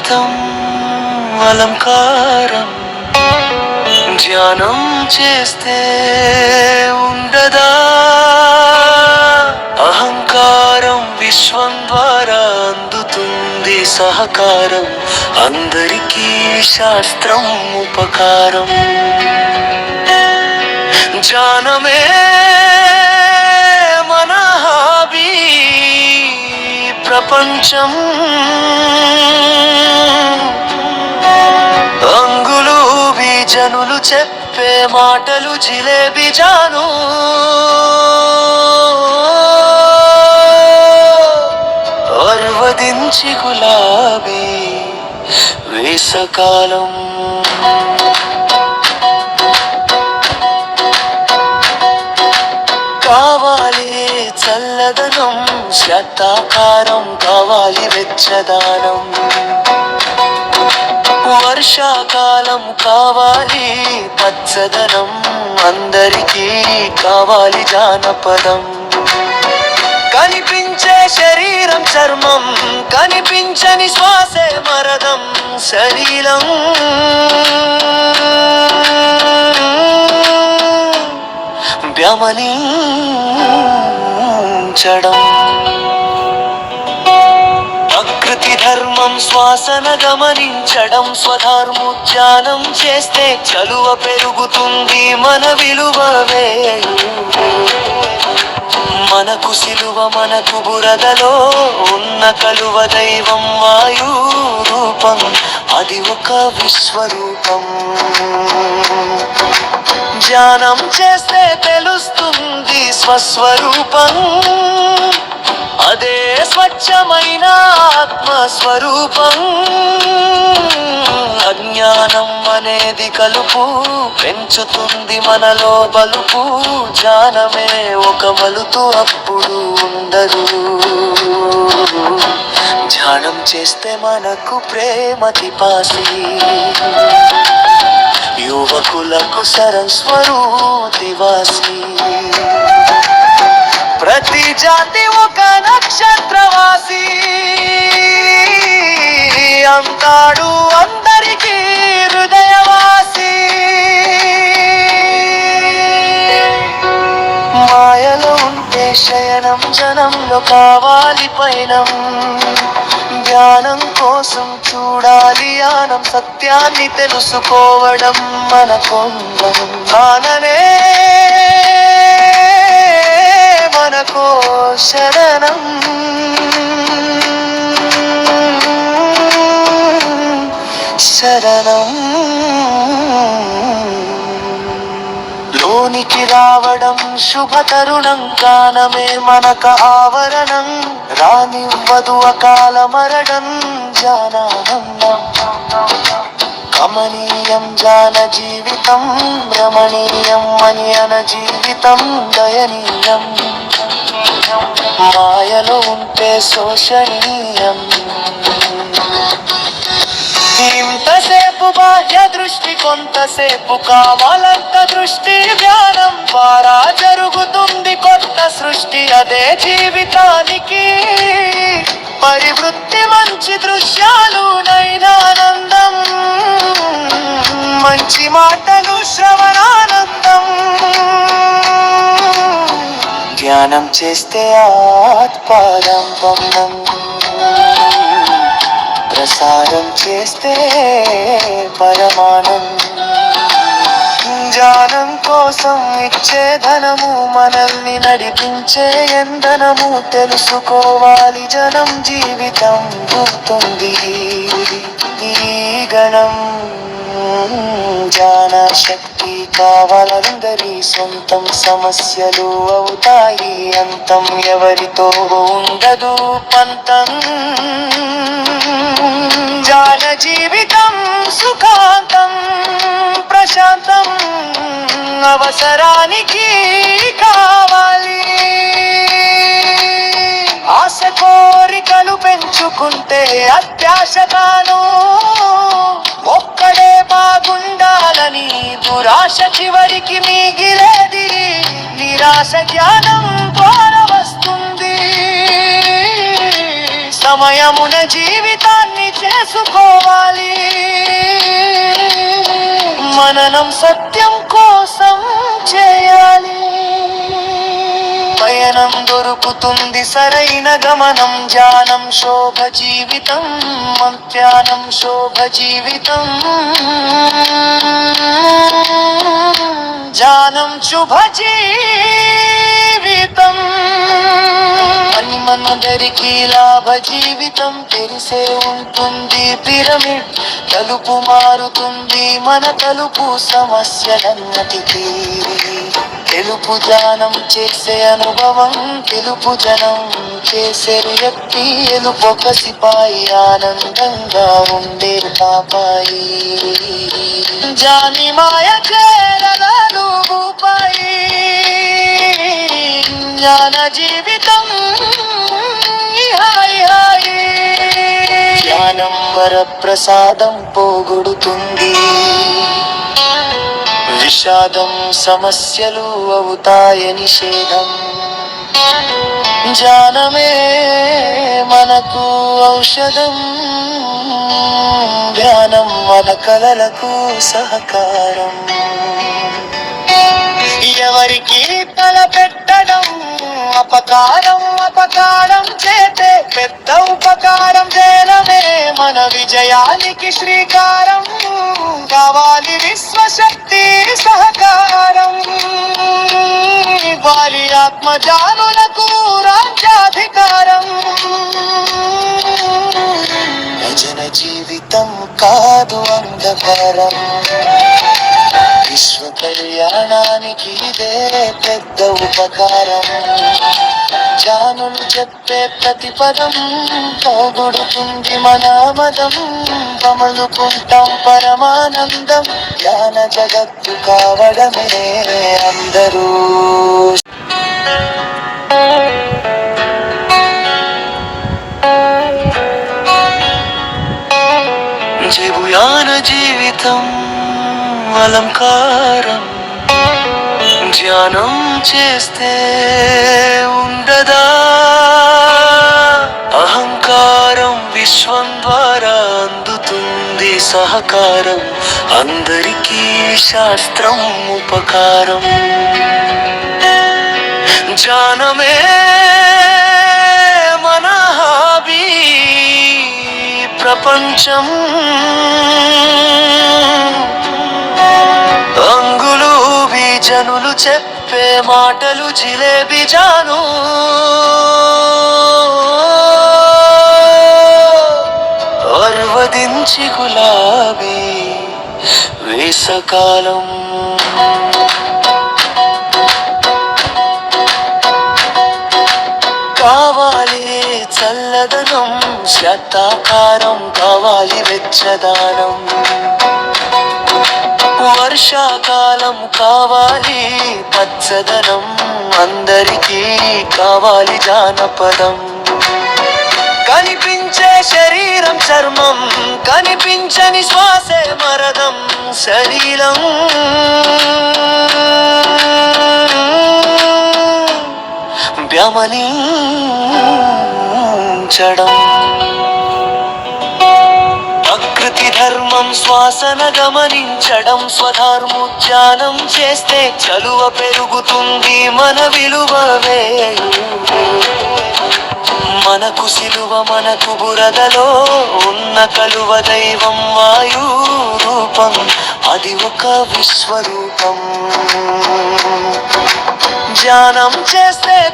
జీవితం అలంకారం, ధ్యానం చేస్తే ఉండదా అహంకారం, విశ్వం ద్వారా అందుతుంది సహకారం, అందరికీ శాస్త్రం ఉపకారం. ధ్యానమే మన హాబీ, ప్రపంచం అంగులు బీజనులు చెప్పే మాటలు జిలేబీ జాను. అర్వదించి గులాబీ వేసకాలం. కావాలి చల్లదనం, శతాకారం కావాలి వెచ్చదానం. వర్షాకాలం కావాలి పచ్చదనం, అందరికీ కావాలి జానపదం. కనిపించే శరీరం చర్మం, కనిపించని శ్వాసే మరదం. శరీరం గమనించడం, ప్రకృతి ధర్మం శ్వాసన గమనించడం. స్వధర్మోద్యానం చేస్తే చలువ పెరుగుతుంది, మన విలువవే మనకు సిలువ, మనకు బురదలో ఉన్న కలువ. దైవం వాయు రూపం, అది ఒక విశ్వరూపం. ధ్యానం చేస్తే తెలుస్తుంది స్వస్వరూపం, అదే స్వచ్ఛమైన ఆత్మస్వరూపం. అజ్ఞానం అనేది కలుపు, పెంచుతుంది మనలో బలుపు. జ్ఞానమే ఒక మలుతు, అప్పుడు ఉండదు. ధ్యానం చేస్తే మనకు ప్రేమ పిపాసి, యువకులకు సరస్వరూతివాసి. ప్రతి జాతి ఒక నక్షత్రవాసి, అంతాడు అందరికీ హృదయవాసి. మాయలో ఉంటే శయనం, జనంలో కావాలి పయనం. ధ్యానం కోసం చూడాలి యానం, సత్యాన్ని తెలుసుకోవడం మన కొండం. ఆననే మనకో శరణం. శరణం లోనికి రావడం శుభ తరుణం, గానమే మనక ఆవరణం. రానివ్వదు అకాల మరణం, జానానందం. కమనీయం జాన జీవితం, రమణీయం మనియన జీవితం దయనీయం. మాయలో ఉంటే శోషణీయం. ఇంతసేపు బాహ్య దృష్టి, కొంతసేపు కావాలంత దృష్టి. ధ్యానం ద్వారా జరుగుతుంది కొత్త సృష్టి, అదే జీవితానికి పరివృత్తి. మంచి దృశ్యాలు నైనానందం, మంచి మాటలు శ్రవణానందం. ధ్యానం చేస్తే ఆత్మారంభం, ప్రసారం చేస్తే పరమానందం. ధ్యానం కోసం ఇచ్చే ధనము, మనల్ని నడిపించే ఎందనము. తెలుసుకోవాలి జనం, జీవితం గుర్తుంది ఈ గణం. ధ్యాన శక్తి కావాలందరి సొంతం, సమస్యలు అవుతాయి అంతం. ఎవరితో ఉండదు పంతం, ధ్యాన జీవితం సుఖాంతం. ప్రశాంతం అవసరానికి కావాలి. ఆశ కోరికలు పెంచుకుంటే అత్యాశగాను, ఒక్కడే బాగుండాలని దురాశ. చివరికి మిగిలేది నిరాశ. జ్ఞానం ద్వారా వస్తుంది సమయమున జీవితాన్ని చేసుకోవాలి. మననం సత్యం కోసం చేయాలి. పయనం దొరుకుతుంది సరైన గమనం. ధ్యానం శోభ జీవితం, ధ్యానం శోభ జీవితం. ధ్యానం శుభ జీవితం. అని మనదరికి లాభ జీవితం. తెరిసే ఉంటుంది పిరమిడ్, తలుపు మారుతుంది మన తలుపు. సమస్యలన్నటికీ తెలుపు ధ్యానం చేసే అనుభవం. తెలుపు జనం చేసే వ్యక్తి ఎలుపొక సిపాయి. ఆనందంగా ఉండే పాపాయి. జాని మాయ కేరళలు రూపాయి. జ్ఞాన జీవితం హాయి హాయి. జ్ఞానం వరప్రసాదం పోగొడుతుంది. విషాదం సమస్యలు అవుతాయ నిషేధం. జ్ఞానమే మనకు ఔషధం. ధ్యానం మన కలలకు సహకారం. ఎవరికి తల పెట్టడం అపకారం. అపకారం చేతే పెద్ద ఉపకారం. చేయడమే మన విజయానికి శ్రీకారం. కావాలి విశ్వశక్తి సహకారం. వారి ఆత్మజానులకు రాజ్యాధికారం. భజన జీవితం కాదు అంధకారం. విశ్వ కళ్యాణానికి ఇదే పెద్ద ఉపకారం. జానులు చెప్పే ప్రతి పదం పోగొడుతుంది మన మదం. కమలుకుంటాం పరమానందం. జ్ఞాన జగత్తు కావడమే అందరూ. జీవుయాన జీవితం అలంకారం. ధ్యానం చేస్తే ఉండదా అహంకారం. విశ్వం ద్వారా అందుతుంది సహకారం. అందరికీ శాస్త్రం ఉపకారం. ధ్యానమే మన హాబీ. ప్రపంచం అంగులు జనులు చెప్పే మాటలు జిలేబీ జాను. అర్వదించి గులాబీ వేసకాలం. కావాలి చల్లదనం. శతాకారం కావాలి వెచ్చదానం. వర్షాకాలం కావాలి పచ్చదనం. అందరికీ కావాలి జానపదం. కనిపించే శరీరం చర్మం. కనిపించని శ్వాసే మరదం. శరీరం గమనించడం. ప్రకృతి ధర్మం శ్వాసన గమనించడం. స్వధర్మోద్యానం చేస్తే చలువ పెరుగుతుంది మన విలువవే. మనకు సిలువ మనకు బురదలో ఉన్న కలువ దైవం వాయు రూపం. అది ఒక విశ్వరూపం. ధ్యానం చేస్తే